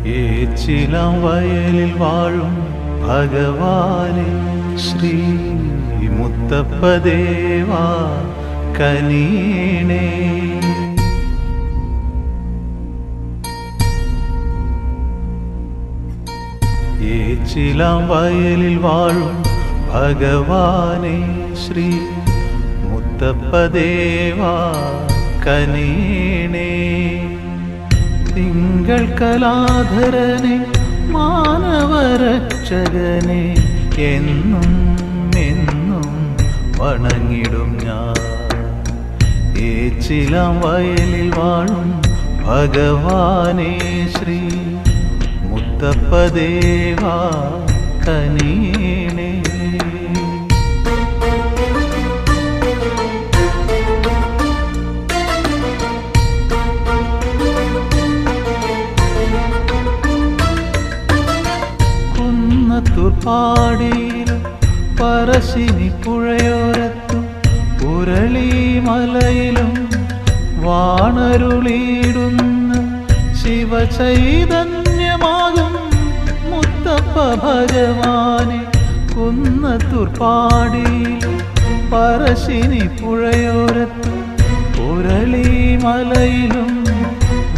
ഏച്ചിലാം വയലിൽ വാഴും ഭഗവാനെ ശ്രീ മുത്തപ്പദേവാ കനിയണേ. ഏച്ചിലാം വയലിൽ വാഴും ഭഗവാനെ ശ്രീ മുത്തപ്പദേവാ കനിയണേ. തിങ്കൾ കലാധരനെ മാനവരക്ഷകനെ എന്നും എന്നും വണങ്ങിടും ഞാൻ. ഏച്ചിലാം വയലിൽ വാഴും ഭഗവാനെ ശ്രീ മുത്തപ്പദേവാ കനിയണേ. കുന്നത്തൂർപ്പാടിയിലും പറശ്ശിനി പുഴയോരത്തും ഉരളിമലയിലും വാണരുളിയിടുന്ന ശിവചൈതന്യമാകും മുത്തപ്പ ഭഗവാനെ. കുന്നത്തൂർപ്പാടിയിലും പറശ്ശിനി പുഴയോരത്തും ഉരളിമലയിലും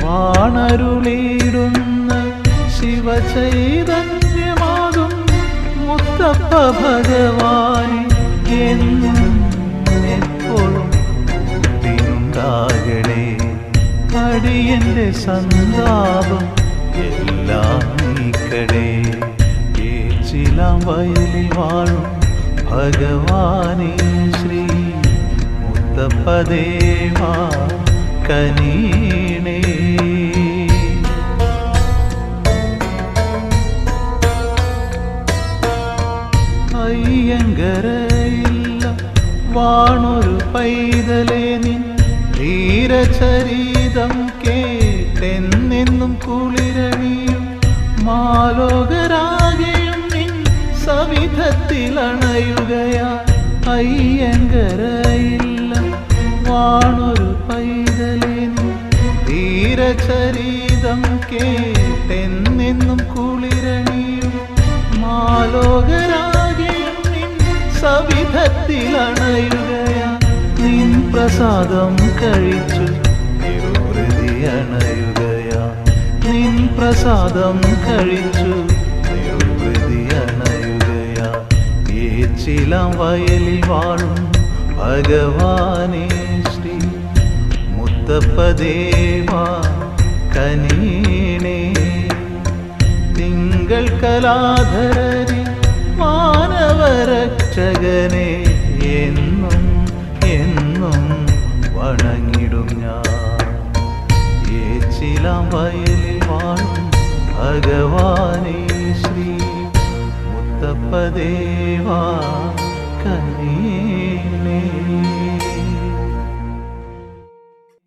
വാണരുളിയിടുന്ന ശിവചൈതന്യമാകും മുത്തപ്പ ഭഗവാനെ. എന്നും എപ്പോഴും കൂട്ടിനുണ്ടാകണേ. അടിയന്റെ സന്താപം എല്ലാം നീക്കണേ. ഏച്ചിലാം വയലിൽ വാഴും ഭഗവാനെ ശ്രീ മുത്തപ്പദേവാ കനിയണേ. അയ്യങ്കരയില്ല വാണൊരു പൈതലേ നിൻ ധീരചരിതം കേട്ടെന്നെന്നും കുളിരണിയും മാലോകരാകെയും നിൻ സവിധത്തിലണയുകയാ. അയ്യങ്കരയില്ല വാണൊരു പൈതലേ നിൻ ധീരചരിതം കേട്ടെന്നെന്നും കുളിരണിയും മാലോകരാകെയും നിൻ സവിധത്തിലണയുകയാ. നിൻ പ്രസാദം കഴിച്ചു നിരുവൃതി അണയുകയാ. നിൻ പ്രസാദം കഴിച്ചു നിരുവൃതി അണയുകയാ. ഏച്ചിലാം വയലിൽ വാഴും ഭഗവാനെ ശ്രീ മുത്തപ്പദേവാ കനിയണേ. തിങ്കൾ കലാധരനെ മാനവരക്ഷകനെ എന്നും എന്നും വണങ്ങിടും ഞാൻ. ഏച്ചിലാം വയലിൽ വാഴും ഭഗവാനെ ശ്രീ മുത്തപ്പദേവാ കനിയണേ.